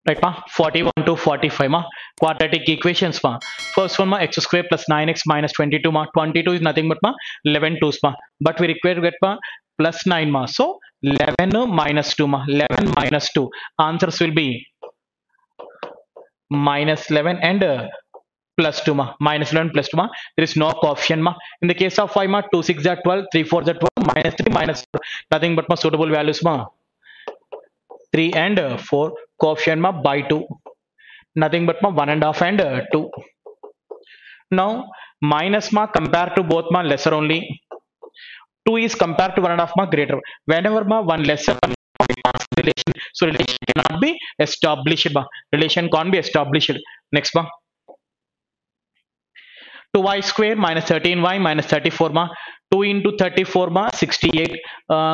right ma. 41 to 45 ma, quadratic equations ma. First one ma, x square plus 9x minus 22 ma. 22 is nothing but ma 11 twos ma, but we require to get ma plus 9 ma, so 11 minus 2 ma, 11 minus 2, answers will be minus 11 and plus 2 ma, minus 11 plus 2 ma, there is no coefficient ma. In the case of 5 ma, 2 6 are 12, 3 4 are 12, minus 3 minus 4, nothing but ma suitable values ma, 3 and 4, coefficient ma by 2, nothing but ma 1 and half and 2. Now minus ma compared to both ma lesser only, 2 is compared to 1 and half ma greater, whenever ma one lesser one relation, so relation cannot be established ma, relation can't be established. Next ma, 2y square minus 13y minus 34 ma, 2 into 34 ma 68,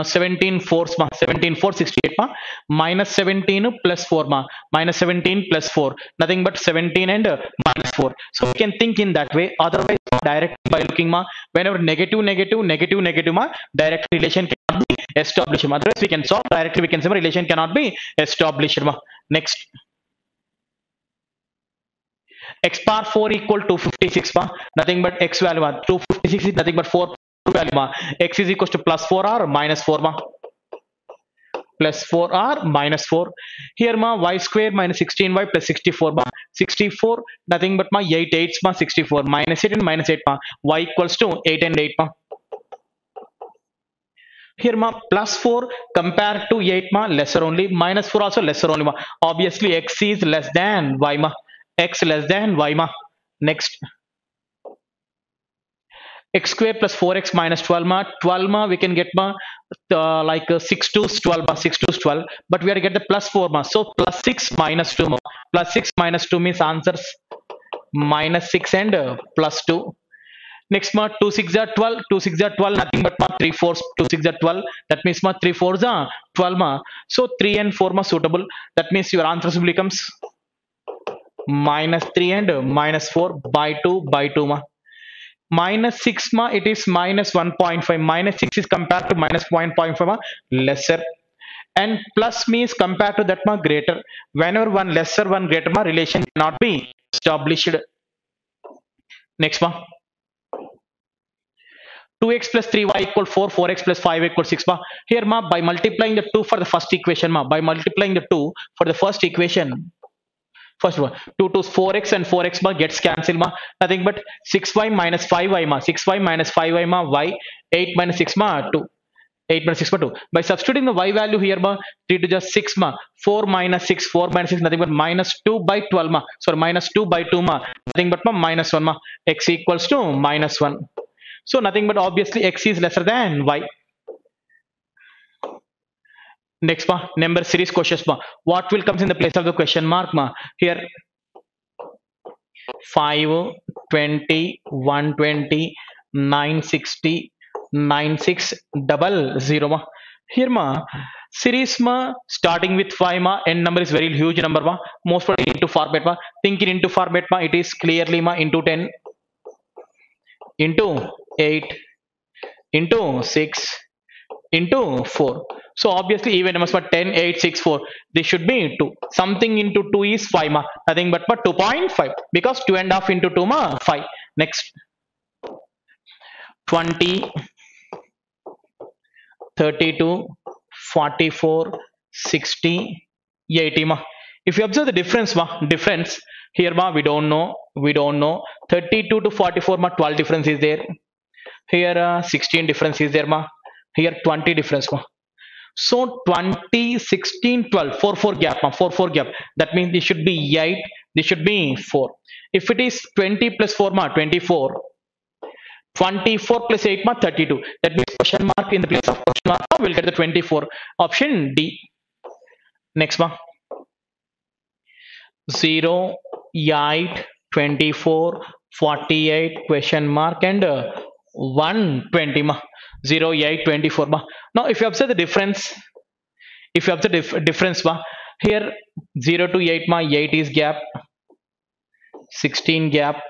17 fours ma, 17 4 68 ma, minus 17 plus 4 ma, minus 17 plus 4, nothing but 17 and minus 4, so we can think in that way. Otherwise directly by looking ma, whenever negative negative negative negative ma, direct relation cannot be established ma. Otherwise we can solve directly, we can say relation cannot be established ma. Next, x bar 4 equal to 56 ma, nothing but x value ma, 256 is nothing but 4 value ma, x is equals to plus 4 or minus 4 ma, plus 4 or minus 4. Here ma, y square minus 16y plus 64 ma, 64 nothing but ma 8 8 ma, 64 minus 8 and minus 8 ma, y equals to 8 and 8 ma. Here ma, plus 4 compared to 8 ma lesser only, minus 4 also lesser only ma, obviously x is less than y ma, x less than y ma. Next, x square plus 4x minus 12 ma, 12 ma we can get ma, 6 to 12 ma, 6 to 12, but we have to get the plus 4 ma, so plus 6 minus 2 ma, plus 6 minus 2 means answers minus 6 and plus 2. Next ma, 2 6 are 12, 2 6 are 12, nothing but ma 3 4s, 2 6 are 12, that means ma 3 4s are 12 ma, so 3 and 4 ma suitable, that means your answers becomes minus 3 and minus 4 by 2 by 2 ma. Minus 6 ma, it is minus 1.5, minus 6 is compared to minus 0.5 ma lesser, and plus means compared to that ma greater, whenever one lesser one greater ma, relation cannot be established. Next ma, 2x plus 3y equal 4, 4x plus 5 equal 6 ma. Here ma, by multiplying the 2 for the first equation ma, by multiplying the 2 for the first equation, first one 2 to 4x and 4x ma gets cancelled ma, nothing but 6y minus 5y ma, 6y minus 5y ma, y 8 minus 6 ma 2, 8 minus 6 ma 2, by substituting the y value here ma, 3 to just 6 ma, 4 minus 6, 4 minus 6 nothing but minus 2 by 12 ma, sorry minus 2 by 2 ma, nothing but ma minus 1 ma, x equals to minus 1, so nothing but obviously x is lesser than y. Next ma, number series questions ma, what will comes in the place of the question mark ma, here 5 20 120 960 9600 ma. Here ma, series ma starting with 5 ma, n number is very huge number ma, most probably into format ma, think in into format ma, it is clearly ma into 10 into 8 into 6 into 4, so obviously even numbers for 10 8 6 4, this should be 2, something into 2 is 5 ma, nothing but 2.5, because 2 and half into 2 ma 5. Next, 20 32 44 60 80 ma. If you observe the difference ma, difference here ma, we don't know 32 to 44 ma 12 difference is there, here 16 difference is there ma, here 20 difference ma, so 20 16 12 4 4 gap ma, 4 4 gap, that means this should be 8, this should be 4. If it is 20 plus 4 ma 24, 24 plus 8 ma 32, that means question mark in the place of question mark we'll get the 24, option D. Next ma, 0 8 24 48 question mark and 120 ma, 0 8 24 ma. Now if you observe the difference, if you observe difference ma, here 0 to 8 ma, 8 is gap, 16 gap,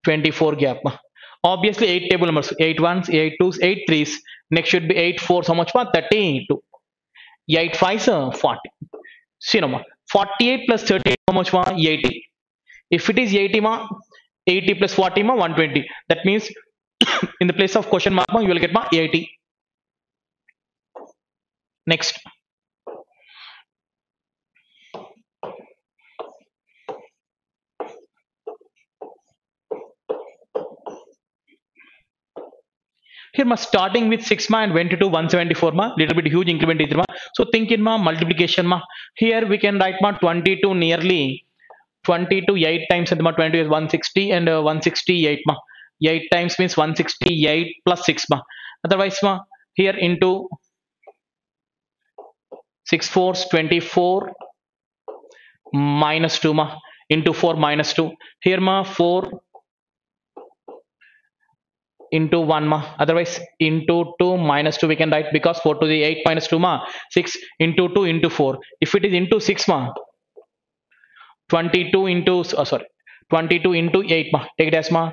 24 gap ma. Obviously 8 table numbers, 8 ones 8 twos 8 threes, next should be 8 4, how much ma 32, 8 5s 40. See no ma, 48 plus 38 how much ma? 80. If it is 80 ma, 80 plus 40 ma 120. That means in the place of question mark ma, you will get ma 80. Next. Here ma starting with 6 ma and went to 174 ma, little bit huge increment is ma. So think in ma multiplication ma. Here we can write ma 22 nearly 20 to 8 times and ma 20 is 160 and 168 ma. 8 times means 168 plus 6 ma. Otherwise ma here into 6 fours 24 minus 2 ma into 4 minus 2. Here ma 4 into 1 ma, otherwise into 2 minus 2 we can write, because 4 to the 8 minus 2 ma 6 into 2 into 4. If it is into 6 ma 22 into 22 into 8 ma, take it as ma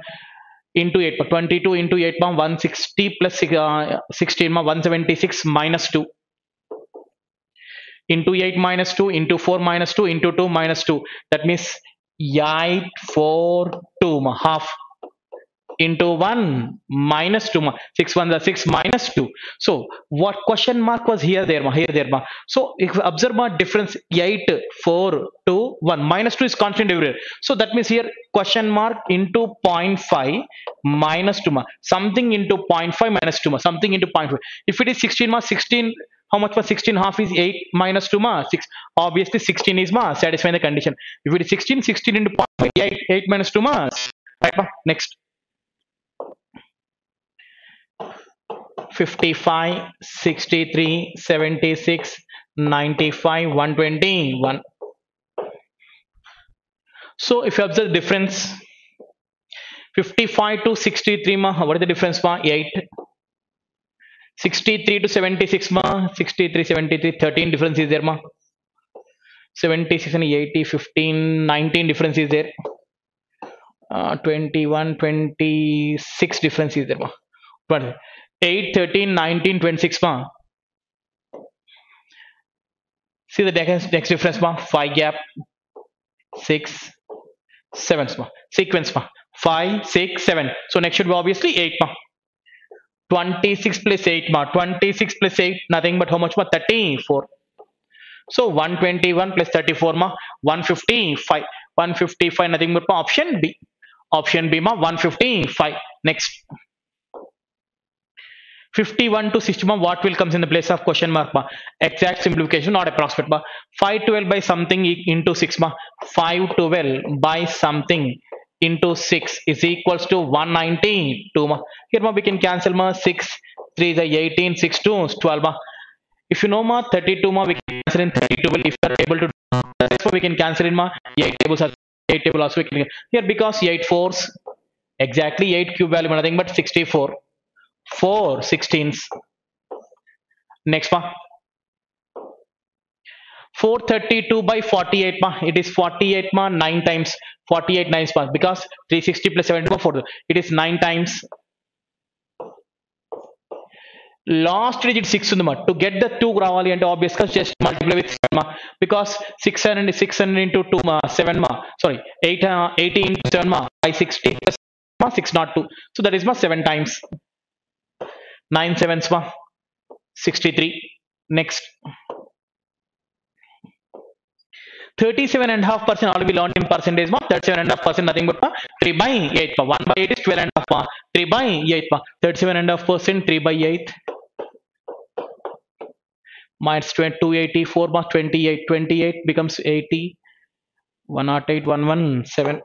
into 8 ma 22 into 8 ma 160 plus 16 ma 176 minus 2 into 8 minus 2 into 4 minus 2 into 2 minus 2. That means 8 4 2 ma, half into 1 minus 2 ma, 6 1 the 6 minus 2. So what question mark was here there ma, here there ma. So if you observe ma difference 8 4 2 1, minus 2 is constant everywhere. So that means here question mark into 0.5 minus 2 ma, something into 0.5 minus 2 ma, something into 0.5. If it is 16 ma, 16 how much was 16 half is 8 minus 2 ma 6, obviously 16 is ma satisfying the condition. If it is 16 16 into 0.5 8 minus 2 ma, right ma. Next. 55 63 76 95 121. So if you observe the difference 55 to 63 ma, what is the difference ma? 8. 63 to 76 ma, 63 73 13 difference is there ma. 76 and 80 15 19 difference is there. 21 26 difference is there ma. 8 13 19 26 ma. See the next difference ma, 5 gap 6 7 ma, sequence ma 5 6 7. So next should be obviously 8 ma. 26 plus 8 ma, 26 plus 8 nothing but how much ma, 34. So 121 plus 34 ma 155, 155 nothing but ma, option B, option B ma 155. Next. 51 to 60 ma, what will comes in the place of question mark ma? Exact simplification, not approximate ma. 512 by something into 6 ma, 512 by something into 6 is equals to 192 ma. Here ma we can cancel ma, 6 3 is 18 6 2 is 12 ma. If you know ma 32 ma, we can cancel in 32 if you are able to. That's why we can cancel in ma 8 tables are 8 table also we can here, because 8 fours exactly 8 cube value nothing but 64. 4 16s. Next ma 432 by 48 ma, it is 48 ma 9 times, 48 9s ma, because 360 plus 70 ma 4, it is 9 times. Last digit 6 ఉంది ma, to get the 2 రావాలి అంటే obvious గా just multiply with 7 ma, because 600 into 2 ma 7 ma, sorry 80 into 7 ma by 60 plus ma 602. So that is ma 7 times. 9 sevens ma 63. Next. 37.5% already learned in percentage ma, 37.5% nothing but ma 3 by 8 ma, 1 by 8 is 12.5 ma, 3 by 8 ma, 37.5% 3 by 8 minus 284 ma 28, 28 becomes 80, 108 117,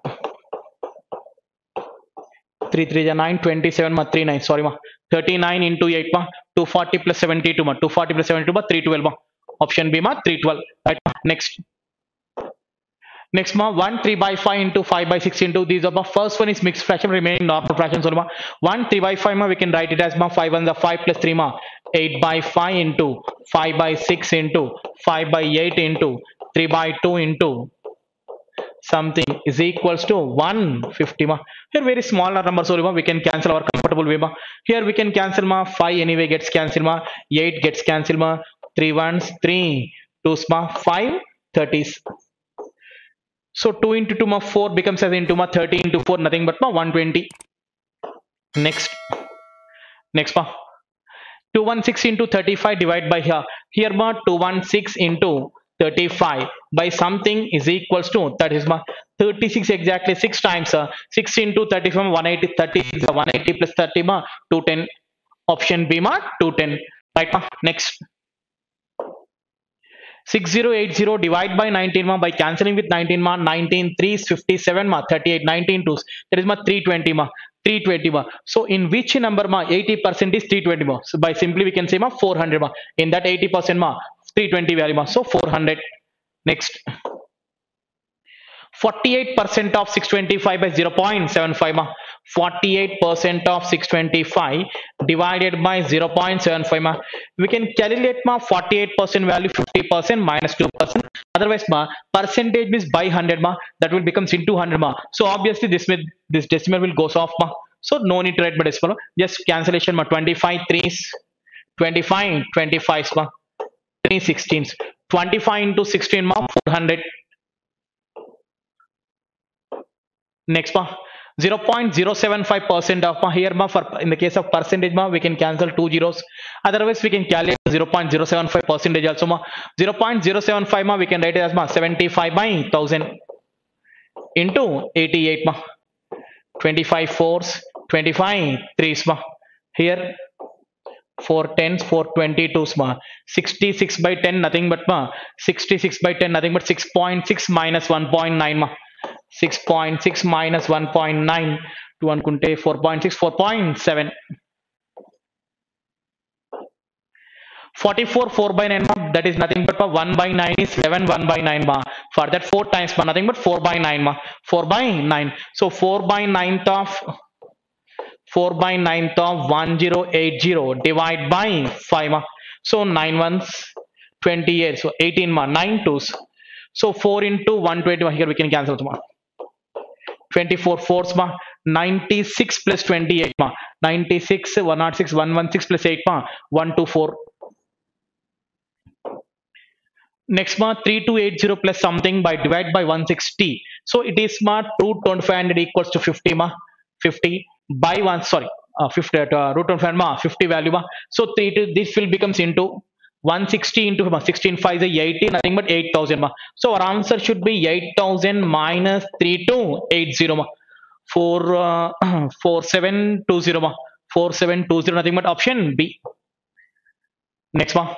3 3 is 9, 27 ma 39, sorry ma 39 into 8 ma 240 plus 72 ma, 240 plus 72 ma 312 ma, option B ma 312, right ma. Next. Next ma 1 3 by 5 into 5 by 6 into, these are ma, first one is mixed fraction, remaining normal fraction. So ma 1 3 by 5 ma, we can write it as ma 5 1 the 5 plus 3 ma 8 by 5 into 5 by 6 into 5 by 8 into 3 by 2 into something is equals to 150 ma. Here very smaller numbers only ma, we can cancel our comfortable way ma. Here we can cancel ma, 5 anyway gets cancelled ma, 8 gets cancelled ma, 3 ones 3 2s ma, 5 30s. So 2 into 2 ma 4 becomes as into ma 30 into 4 nothing but ma 120. Next, next ma 216 into 35 divided by here. Here ma 216 into 35 by something is equals to, that is ma 36 exactly 6 times 6 into 35 180, 30 is 180 plus 30 ma 210. Option B ma 210. Right ma. Next, 6080 divide by 19 ma, by cancelling with 19 ma 19 3 is 57 ma 38 19 2s, that is ma 320 ma 320 ma. So in which number ma 80% is 320 ma, so by simply we can say ma 400 ma, in that 80% ma 320 value ma, so 400. Next, 48% of 625 by 0.75 ma, 48% of 625 divided by 0.75 ma, we can calculate ma 48% value 50% minus 2%, otherwise ma percentage is by 100 ma, that will becomes into 100 ma, so obviously this decimal will goes off ma, so no need to write by decimal, just cancellation ma 25 3s 25 25 ma 3 16s, 25 into 16 ma 400. Next ma 0.075% of ma, here ma for in the case of percentage ma we can cancel two zeros, otherwise we can calculate 0.075 percentage also ma. 0.075 ma we can write it as ma 75 by 1000 into 88 ma, 25 fours 25 threes ma, here 4 tens 4 22s ma, 66 by 10 nothing but ma 66 by 10 nothing but 6.6 minus 1.9 ma, 6.6 minus 1.9 to అనుకుంటే 4.6 4.7, 44 4 by 9 ma, that is nothing but 1 by 9 is 11 1 by 9 ma, for that 4 times ma nothing but 4 by 9 ma, 4 by 9, so 4 by 9th of 4 by 9th of 1080 divide by 5 ma, so 9 ones 28, so 18 ma 9 twos, so 4 into 120 ma, here we can cancel ma 24 fours ma, 96 plus 28 ma, 96 106 116 plus 8 ma 124. Next ma 3280 plus something by divide by 160, so it is ma 22500 equals to 50 ma, 50 by 1 sorry 50 root 25 ma 50 value ma, so this will becomes into 160 into 16 5 is 80 nothing but 8000 ma, so our answer should be 8000 minus 3280 ma, 4720 ma, 4720 nothing but option B. Next ma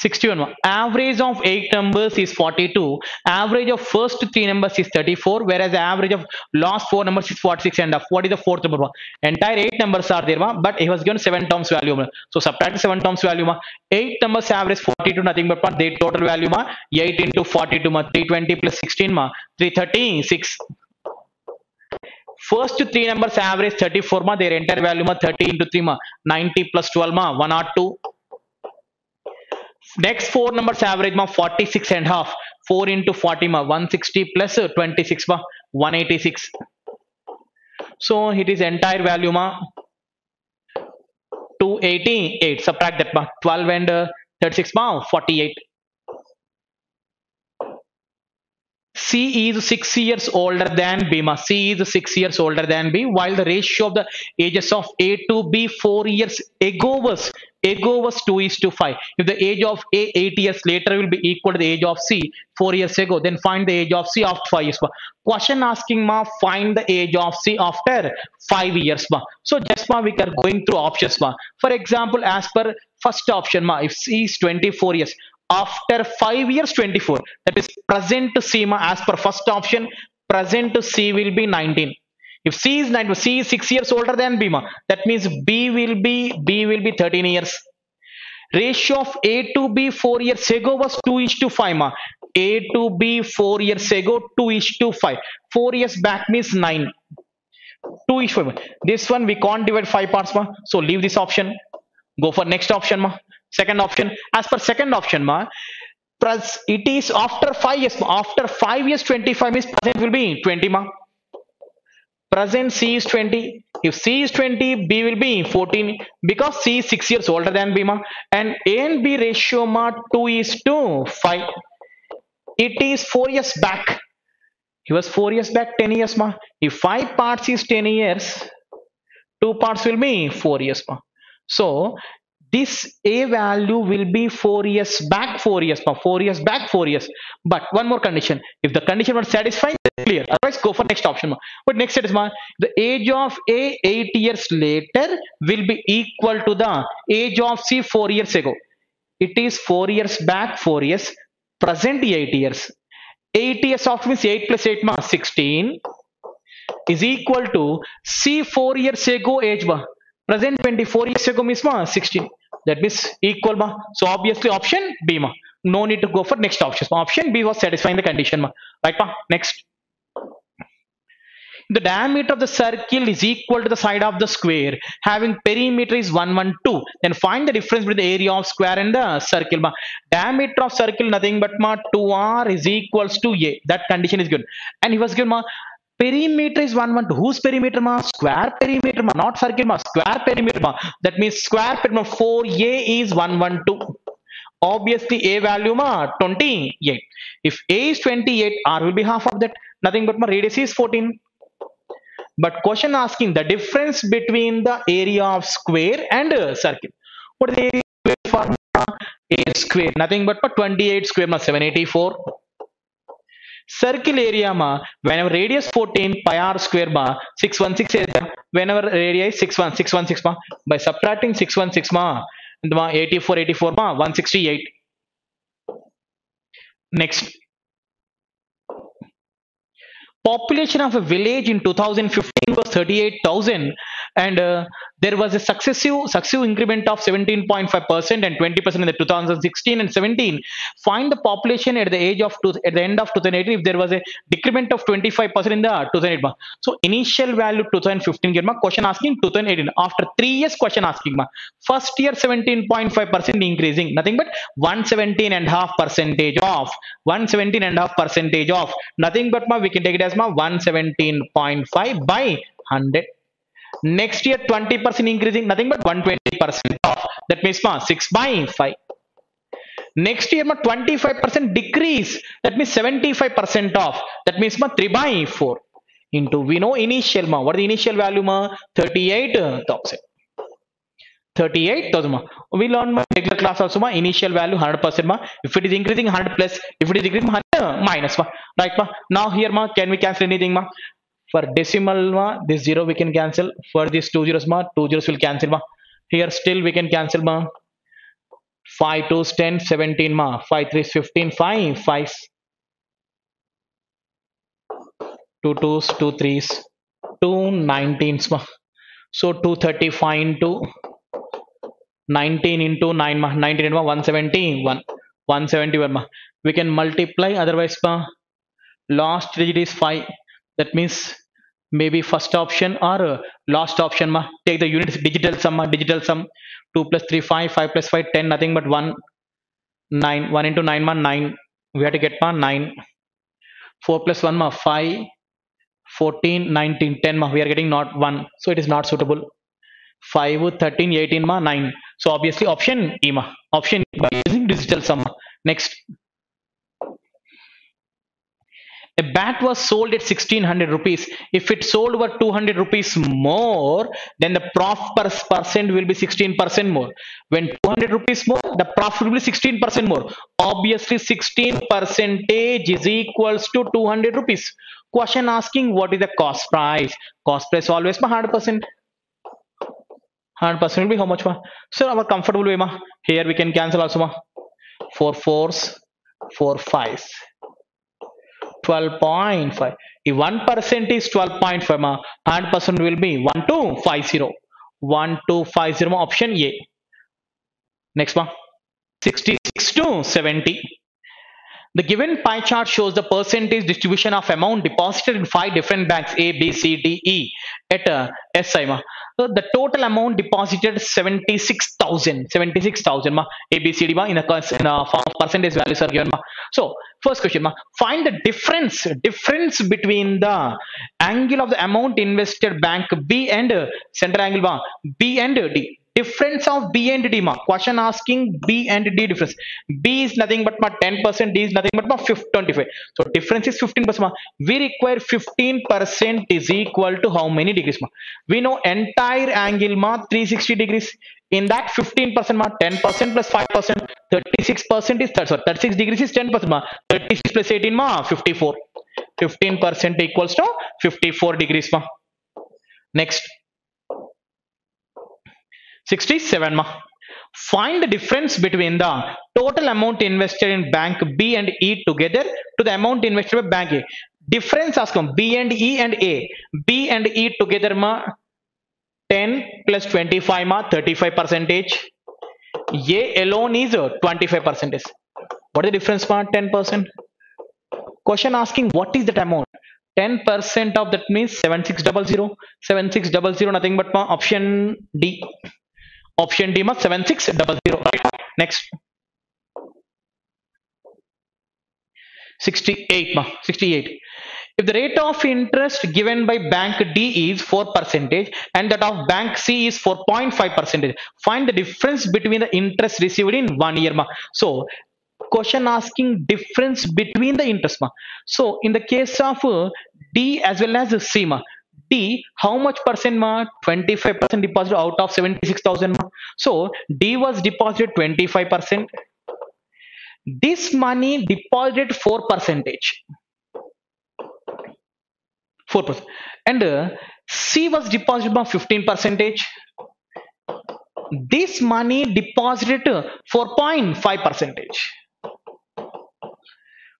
61 ma, average of 8 numbers is 42, average of first 3 numbers is 34, whereas the average of last 4 numbers is 46 and half. What is the fourth number ma? Entire 8 numbers are there ma, but he was given 7 terms value ma, so subtract 7 terms value ma, 8 numbers average 42 nothing but their total value ma 8 into 42 ma, 320 plus 16 ma 336. First 3 numbers average 34 ma, their entire value ma 30 into 3 ma 90 plus 12 ma 102. Next 4 numbers average ma 46 and half, 4 into 40 ma 160 plus 26 ma 186, so it is entire value ma 288, subtract that ma 12 and 36 ma 48. C is 6 years older than B ma, C is 6 years older than B, while the ratio of the ages of A to B 4 years ago was 2 is to 5. If the age of A 8 years later will be equal to the age of C 4 years ago, then find the age of C after 5 years ma. Question asking ma find the age of C after 5 years ma, so just ma we are going through options ma. For example, as per first option ma, if C is 24 years, after 5 years 24, that is present C ma, as per first option present C will be 19. If C is 9, C is 6 years older than B ma, that means B will be 13 years. Ratio of A to B 4 years ago was 2 is to 5 ma, A to B 4 years ago 2 is to 5, 4 years back means 9, 2 is 5. This one we can't divide 5 parts ma, so leave this option, go for next option ma. Second option, as per second option ma, it is after 5 years ma, after 5 years 25 means present will be 20 ma, present C is 20, if C is 20 B will be 14, because C is 6 years older than B ma, and A and B ratio ma 2 is to 5, It is 4 years back. He was 4 years back, 10 years ma. If 5 parts is 10 years, 2 parts will be 4 years ma. So this A value will be 4 years back, 4 years ma. 4 years back, 4 years. But one more condition. If the condition was satisfied, clear. Otherwise, go for next option ma. But next it is ma. The age of A 8 years later will be equal to the age of C 4 years ago. It is 4 years back, 4 years. Present 8 years. 8 years of means 8 plus 8 ma 16 is equal to C 4 years ago age ma. Present 24 years ago means ma 16. That means equal ma. So obviously option B ma. No need to go for next option. Option B was satisfying the condition ma. Right ma. Next. The diameter of the circle is equal to the side of the square having perimeter is 112. Then find the difference between the area of square and the circle ma. Diameter of circle nothing but ma 2r is equals to a. That condition is good. And he was given ma perimeter is 112. Whose perimeter ma? Square perimeter ma, not circle ma. Square perimeter ma. That means square perimeter 4a is 112. Obviously a value ma 28. If a is 28, r will be half of that. Nothing but ma radius is 14. But question asking the difference between the area of square and circle. What is the area of square for a square? Nothing but 28 square ma 784. Circle area ma whenever radius 14 pi r square ma 616 area. Whenever radius 616 ma by subtracting 616 ma 84 ma 168. Next. Population of a village in 2015 was 38,000 and there was a successive increment of 17.5% and 20% in the 2016 and 17. Find the population at the age of at the end of 2018 if there was a decrement of 25% in the 2008. So initial value 2015 question asking 2018 after 3 years question asking first year 17.5% increasing nothing but 117.5 percentage of 117.5% of nothing but we can take it as 117.5 by 100. Next year 20% increasing nothing but 120% off. That means 6 by 5. Next year 25% decrease. That means 75% off. That means 3 by 4 into we know initial what is the initial value 38,000. 38,000 we learn regular class also initial value 100% if it is increasing 100 plus if it is decreasing 100 minus right now here can we cancel anything for decimal this 0 we can cancel for this 2 zeros 2 zeros will cancel here still we can cancel 5 2 10 17 5 3 15 5 5 2 2s 2 3s 2 19s so 235 into 19 into 9 19 into 171 171 we can multiply otherwise last digit is 5 that means maybe first option or last option take the units digital sum 2 plus 3 5 5 plus 5 10 nothing but 1 9 1 into 9 9 we have to get 9 4 plus 1 5 14 19 10 we are getting not 1 so it is not suitable 5 13 18 9 so obviously option E option E by using digital sum. Next, a bat was sold at 1600 rupees. If it sold over 200 rupees more, then the profit percent will be 16% more. When 200 rupees more, the profit will be 16% more. Obviously 16 percentage is equals to 200 rupees. Question asking what is the cost price? Cost price always 100%. 100% will be how much so our comfortable way here we can cancel also 4 4s 4 5s 12.5 if 1% is 12.5 100% will be 1250 1250 option A. Next 66 to 70. The given pie chart shows the percentage distribution of amount deposited in 5 different banks A, B, C, D, E at SI. So the total amount deposited 76,000 A, B, C, D in a form of percentage values are given. So first question find the difference between the angle of the amount invested bank B and center angle B and D. difference of B and D ma. Question asking B and D difference. B is nothing but ma 10%, D is nothing but ma 25. So difference is 15% ma. We require 15% is equal to how many degrees ma? We know entire angle ma 360 degrees. In that 15% ma 10% plus 5%, 36% is sorry, 36 degrees is 10% ma. 36 plus 18 ma 54. 15% equals to 54 degrees ma. Next, 67 ma. Find the difference between the total amount invested in bank B and E together to the amount invested by bank A. Difference ask B and E and A. B and E together ma 10 plus 25 ma 35 percentage. A alone is 25 percentage. What is the difference ma 10%? Question asking what is that amount? 10% of that means 7600. 7600 nothing but ma option D. Option D must 7600. Right. Next, 68 ma 68. If the rate of interest given by bank D is 4% and that of bank C is 4.5%, find the difference between the interest received in 1 year ma. So question asking difference between the interest ma. So in the case of D as well as C ma, D how much percent ma? 25% deposit out of 76,000 ma. So D was deposited 25%. This money deposited 4%. 4%. And C was deposited by 15%. This money deposited 4.5%.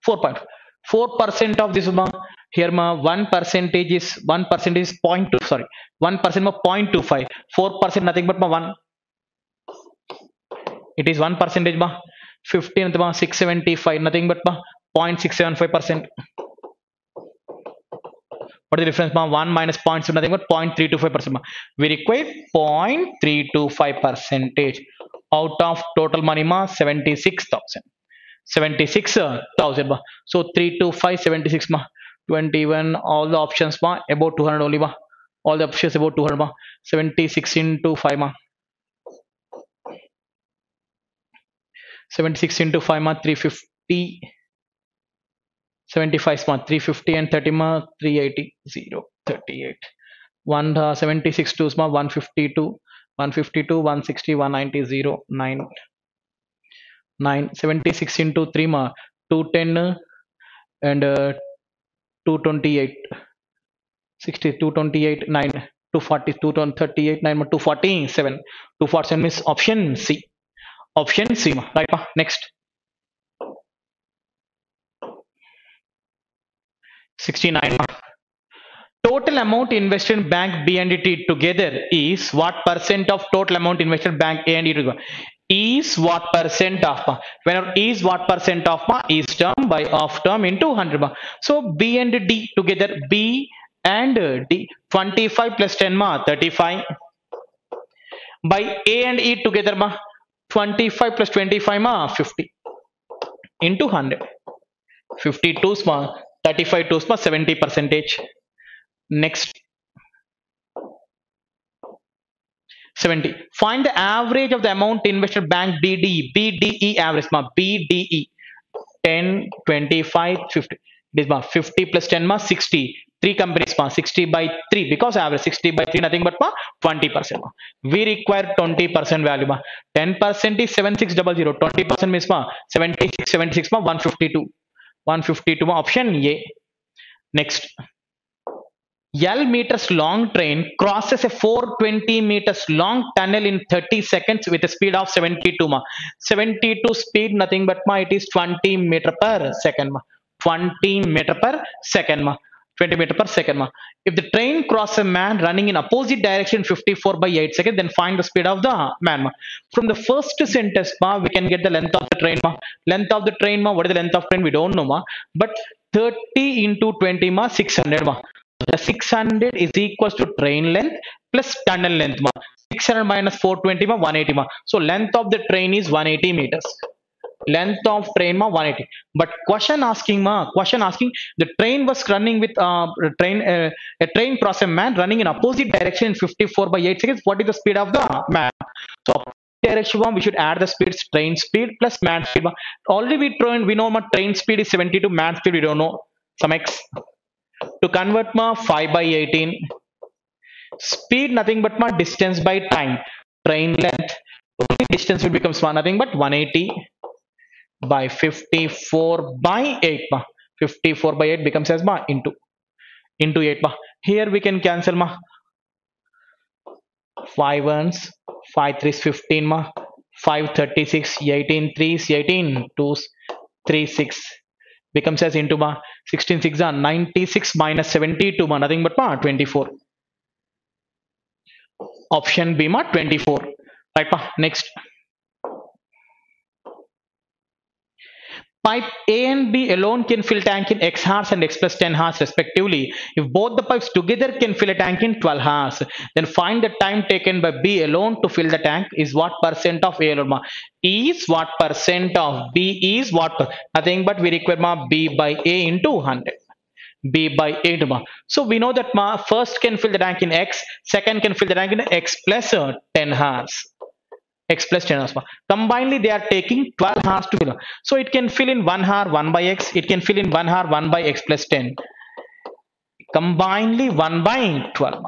4% of this ma, here ma 1% is 1% is 0.2, sorry, 1% ma 0.25, 4% nothing but ma 1. It is 1% ma 15 ma 675 nothing but ma 0.675%. What is the difference ma 1 minus 0.7 nothing but 0.325% ma. We require 0.325% out of total money ma 76,000. 76,000 ma. So 325 76 ma 21. All the options ma about 200 only ma. All the options about 200 ma. 76 into 5 ma. 76 into 5 ma 350. 75 ma 350 and 30 ma 380 0 38. 76 2 ma 152 152 160 190 0 9 9. 76 into 3 ma 210 and 228 60 228 9 240 238 9 ma 247. 247 means option C. Option C ma. Right ma. Next, 69 ma. Total amount invested in bank B and T together is what percent of total amount invested bank A and E together? Is what percent of ma. Whenever is what percent of ma is term by of term into 100 ma. So B and D together, B and D 25 plus 10 ma 35 by A and E together ma 25 plus 25 ma 50 into 100. 52 ma 35 2 ma 70%. Next, 70. Find the average of the amount invested bank BDE. BDE average ma BDE 10 25 50. This ma 50 plus 10 ma 60. 3 companies ma 60 by 3 because average 60 by 3 nothing but ma 20% ma. We require 20% value ma. 10% is 7600. 20% means ma 76 ma 152. 152 ma option A. Next, L meters long train crosses a 420 meters long tunnel in 30 seconds with a speed of 72 ma. 72 speed nothing but ma it is 20 meter per second ma. 20 meter per second ma. 20 meter per second ma. If the train crosses a man running in opposite direction 54 by 8 seconds, then find the speed of the man ma. From the first sentence ma we can get the length of the train ma. Length of the train ma, what is the length of train we don't know ma, but 30 into 20 ma 600 ma. The 600 is equals to train length plus tunnel length ma. 600 minus 420 ma 180 ma. So length of the train is 180 meters. Length of train ma 180. But question asking the train was running with a train cross a man running in opposite direction in 54 by 8 seconds. What is the speed of the man? So direction one, we should add the speeds train speed plus man speed. Already we know my train speed is 72, man speed we don't know. Some x to convert ma 5 by 18. Speed nothing but my distance by time. Train length. Only distance will become small, nothing but 180 by 54 by 8 ma. 54 by 8 becomes as ma into 8 ma. Here we can cancel ma. 5 ones, 5 3s 15 ma. 5 36, 18 3s 18 2s 3 6 becomes as into ma. 16 6 are 96 minus 72 ma, nothing but ma 24. Option B ma 24. Right pa. Next. Pipe A and B alone can fill tank in X hours and X plus 10 hours respectively. If both the pipes together can fill a tank in 12 hours, then find the time taken by B alone to fill the tank is what percent of A alone. Is what percent of B is what? Nothing but we require ma B by A into 100. B by A into ma. So we know that ma first can fill the tank in X, second can fill the tank in X plus 10 hours. X plus 10 hours. Combinedly, they are taking 12 hours to fill. So it can fill in 1 hour 1 by X. It can fill in 1 hour 1 by X plus 10. Combinedly 1 by 12.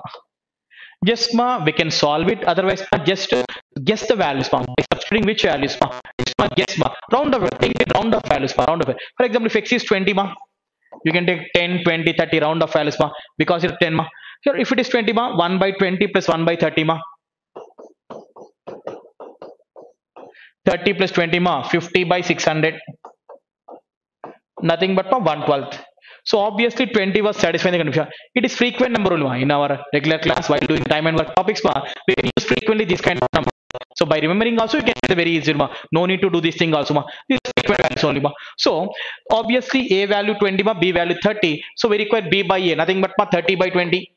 Just we can solve it. Otherwise, just guess the values. By substituting which values? Guess round of round of values. Round of it. For example, if X is 20, you can take 10, 20, 30 round of values because it's 10. Here, if it is 20, 1 by 20 plus 1 by 30. 30 plus 20 50 by 600, nothing but 1/12. So obviously 20 was satisfying the condition. It is frequent number only in our regular class while doing time and work topics. We use frequently this kind of number. So by remembering also you can get very easy. No need to do this thing also. This is frequent values only. So obviously A value 20, B value 30. So we require B by A, nothing but 30 by 20.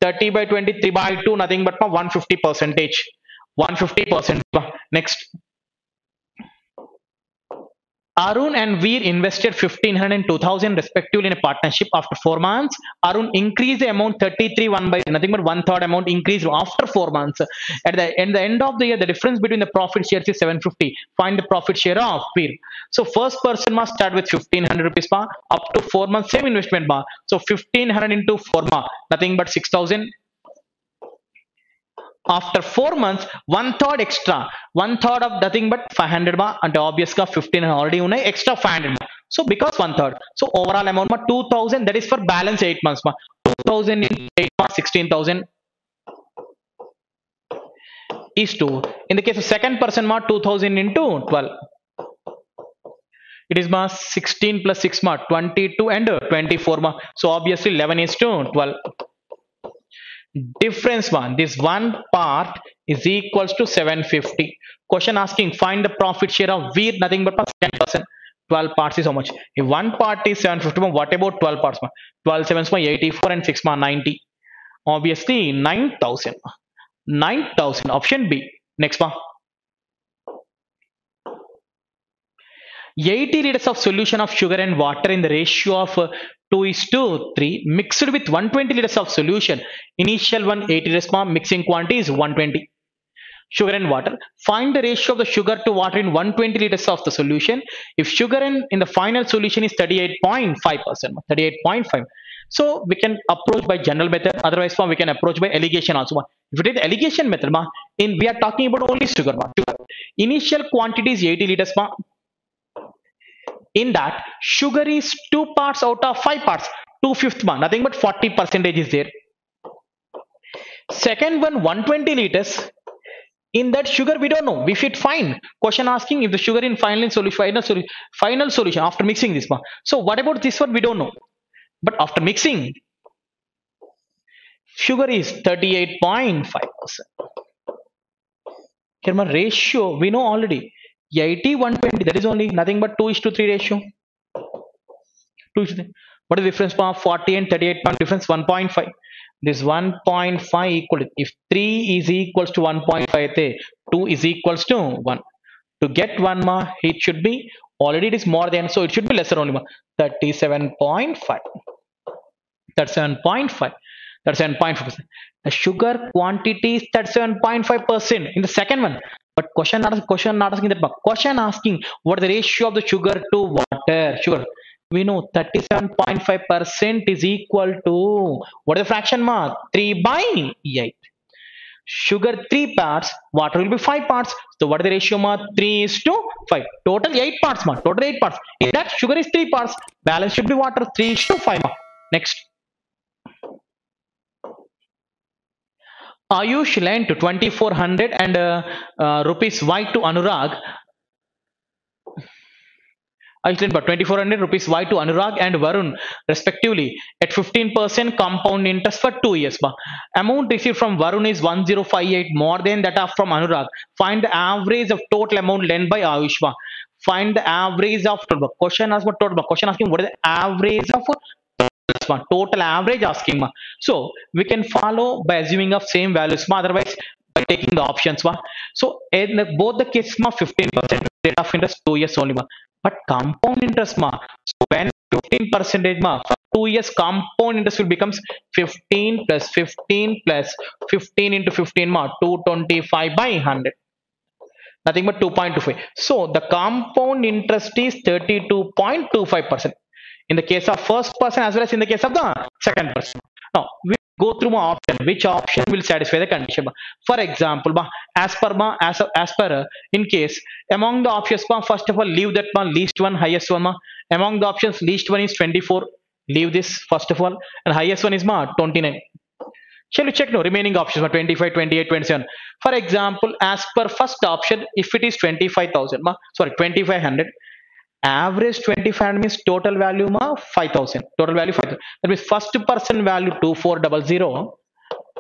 30 by 20, 3 by 2, nothing but 150 percentage. 150%. Next. Arun and Veer invested 1500 and 2000 respectively in a partnership. After 4 months, Arun increased the amount 33 1 by nothing but 1/3 amount increased after 4 months. At the end of the year, the difference between the profit shares is 750. Find the profit share of Veer. So first person must start with 1500 rupees up to 4 months same investment So 1500 into 4 nothing but 6000. After 4 months, 1/3 extra, 1/3 of nothing but 500 and obvious ka 15 already unai extra 500 so because 1/3, so overall amount 2000, that is for balance 8 months 2000 in 8 months 16,000 is 2. In the case of second person 2000 into 12, it is 16 plus 6 22 and 24 so obviously 11 is to 12. Difference this one part is equals to 750. Question asking find the profit share of wheat, nothing but 10%. 12 parts is how much? If one part is 750, what about 12 parts? 12 sevens 84 and 6 90. Obviously 9,000. 9,000. Option B. Next 80 liters of solution of sugar and water in the ratio of 2:3 mixed with 120 liters of solution. Initial 180 liters mixing quantity is 120. Sugar and water. Find the ratio of the sugar to water in 120 liters of the solution. If sugar in the final solution is 38.5%. 38.5. So we can approach by general method. Otherwise, we can approach by alligation also. If it is alligation method, we are talking about only sugar. Initial quantity is 80 liters. In that, sugar is 2 parts out of 5 parts. 2/5 nothing but 40% is there. Second one 120 liters. In that sugar we don't know. We should find. Question asking if the sugar in final solution after mixing this one. So what about this one? We don't know. But after mixing, sugar is 38.5%. Here my ratio we know already. 80 120, that is only nothing but 2:3 ratio. 2:3. What is the difference? 40 and 38 point difference 1.5. This 1.5 equal to, if 3 is equals to 1.5, 2 is equals to 1. To get 1 it should be Already it is more than, so it should be lesser only, ma. 37.5. That's 7.5. That's 7.5%. The sugar quantity is 37.5% in the second one. But question not asking that. Question asking what the ratio of the sugar to water. Sugar. We know 37.5% is equal to what is the fraction, ma? 3 by 8. Sugar 3 parts, water will be 5 parts. So what is the ratio, ma? 3 is to 5. Total 8 parts, ma. Total 8 parts. In that sugar is 3 parts. Balance should be water. 3 is to 5, ma. Next. Ayush lent 2400 and rupees Y to Anurag. Ayush lent 2400 rupees Y to Anurag and Varun respectively at 15% compound interest for 2 years. Amount received from Varun is 1058 more than that of from Anurag. Find the average of total amount lent by Ayush. Find the average of total. Question asking what total. Question asking what is the average of total average asking, ma. So we can follow by assuming of same values, ma. Otherwise by taking the options, ma. So in both the cases, ma, 15% rate of interest 2 years only, ma. But compound interest, ma. So when 15 percentage, ma, for 2 years compound interest will becomes 15 plus 15 plus 15 into 15, ma, 225 by 100. Nothing but 2.25. So the compound interest is 32.25% in the case of first person as well as in the case of the second person. Now we go through my option. Which option will satisfy the condition? For example, as per in case among the options, first of all leave that least one, highest one. Among the options, least one is 24. Leave this first of all, and highest one is 29. Shall we check now remaining options, 25, 28, 27. For example, as per first option, if it is 25,000, sorry, 2500. Average 25 means total value, 5000. Total value 5000. That means first person value 2400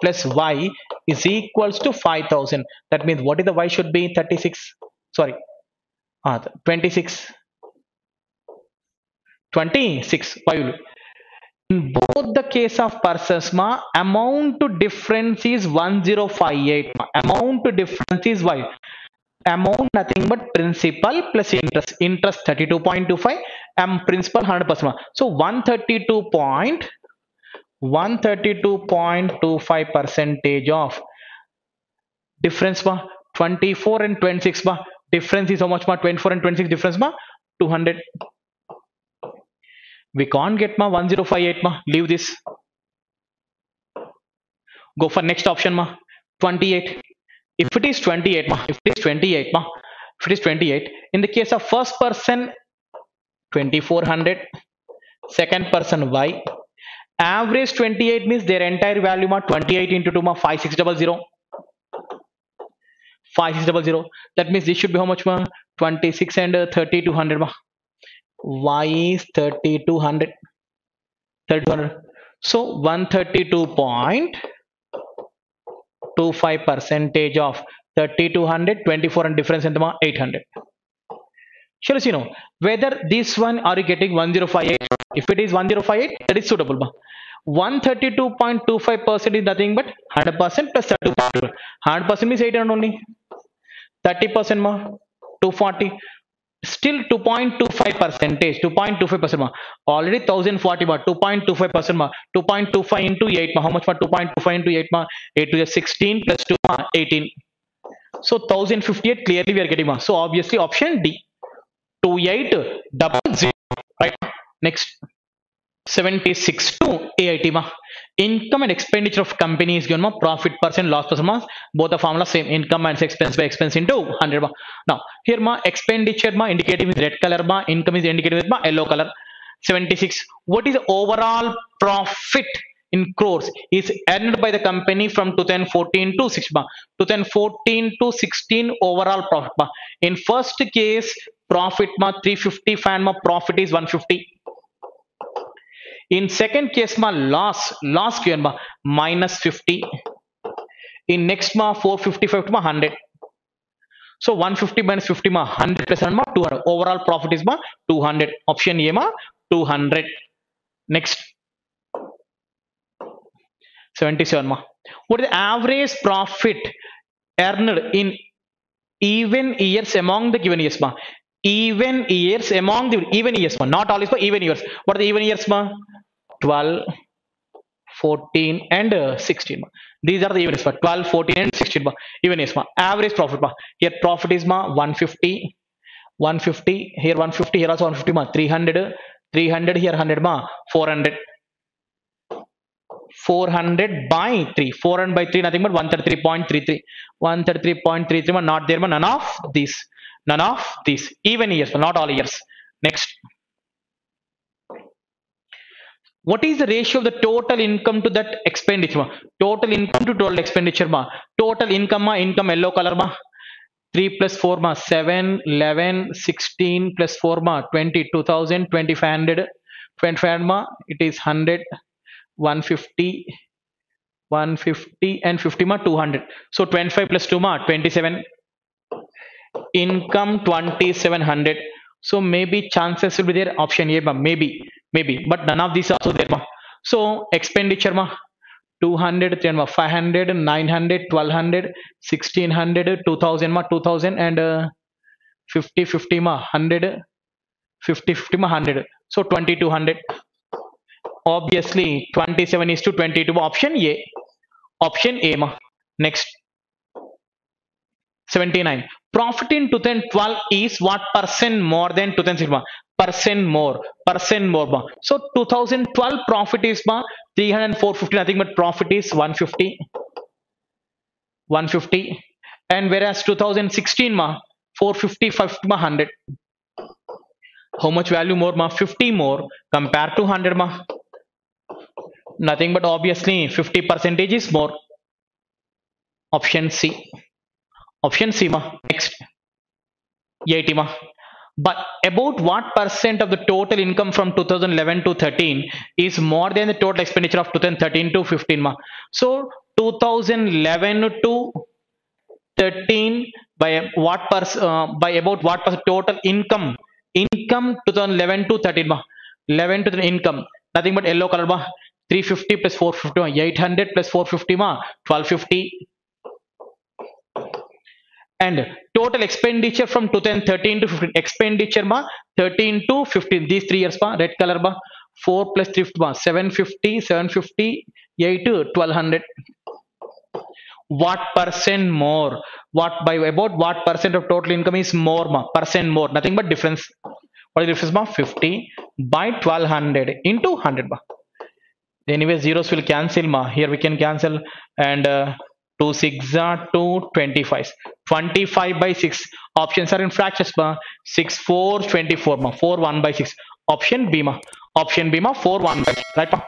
plus y is equals to 5000. That means what is the y should be 36. Sorry, 26. 26. Y will be. In both the case of persons, amount to difference is 1058. Amount to difference is y. Amount nothing but principal plus interest 32.25, principal 100%. So 132.25 percentage of difference, 24 and 26, difference is how much, 24 and 26 difference, 200. We can't get 1058, leave this. Go for next option, 28. If it is 28, if it is 28, if it is 28, in the case of first person 2400, second person y, average 28 means their entire value, 28 into 2, 5600. 5600. That means this should be how much, 26 and 3200, y is 3200. 3200. So 132.25 percentage of 3200, 24 and difference in 800. Shall we see now whether this one are you getting 1058? If it is 1058, that is suitable. 132.25% is nothing but 100% plus 30%. 100% means 800 only. 30% 240. Still 2.25 percentage, 2.25%. Already 1040, 2.25%. 2.25 into 8, how much? 2.25 into 8, 8 to the 16 plus 2, 18. So 1058 clearly we are getting. So obviously option D, 2800. Right. Next, 76 to AIT. Income and expenditure of company is given, profit percent, loss percent, both the formula same, income minus expense by expense into 100. Now here expenditure indicated with red color, income is indicated with yellow color. 76. What is the overall profit in crores is earned by the company from 2014 to 6, 2014 to 16 overall profit. In first case profit 350, fan profit is 150. In second case loss given minus 50. In next 455 100. So 150 minus 50 100 plus 200. Overall profit is 200. Option A 200. Next, 77. What is the average profit earned in even years among the given years? even years among the even years ma, not all is ma, even years. What are the even years ma? 12, 14 and 16 ma. These are the even years ma. 12, 14 and 16 ma. Even years ma. Average profit ma. Here profit is ma 150, 150 here, 150 here also 150 ma. 300, 300 here 100 ma. 400, 400 by 3, 400 by 3 nothing but 133.33, 133.33 ma, not there ma. None of these, none of these even years ma, not all years. Next, what is the ratio of the total income to that expenditure ma? Total income to total expenditure ma. Total income ma, income yellow color ma. 3 plus 4 ma, 7, 11, 16 plus 4 ma, 20, 2000, 2500, 2500 ma, it is 100, 150, 150 and 50 ma, 200. So 25 plus 2 ma, 27. Income 2700. So maybe chances will be there. Option A ma, maybe, maybe, but none of these also there ma. So expenditure ma, 200, 300 ma, 500, 900, 1200, 1600, 2000 ma, 2000 and 50, 50 ma, 100, 50, 50 ma, 100. So 2200. Obviously 27 is to 22. Option A. Option A ma. Next, 79. Profit in 2012 is what percent more than 2006 ma? Percent more. Percent more ma. So 2012 profit is ma 304, 50 nothing but profit is 150, 150, and whereas 2016 ma 450, 50 ma 100. How much value more ma? 50 more compared to 100 ma. Nothing but obviously 50 percentage is more. Option C. Option C ma. Next, 80 ma. But about what percent of the total income from 2011 to 13 is more than the total expenditure of 2013 to 15 ma? So 2011 to 13 by what by about what percent total income, income 2011 to 13 ma, 11 to the income nothing but yellow color ma. 350 plus 450 ma, 800 plus 450 ma, 1250. And total expenditure from 2013 to 15, expenditure ma 13 to 15, these 3 years ma, red color ma. 4 plus 350 ma, 750, 750, 8 to 1200. What percent more? What by about what percent of total income is more ma? Percent more, nothing but difference. What is the difference ma? 50 by 1200 into 100 ma. Anyway, zeros will cancel ma. Here we can cancel, and 2 6 are 2, 25. 25 by 6. Options are in fractions ma. 6 4 24 ma. 4 1 by 6. Option B ma. Option B ma, 4 1 by 6. Right ma.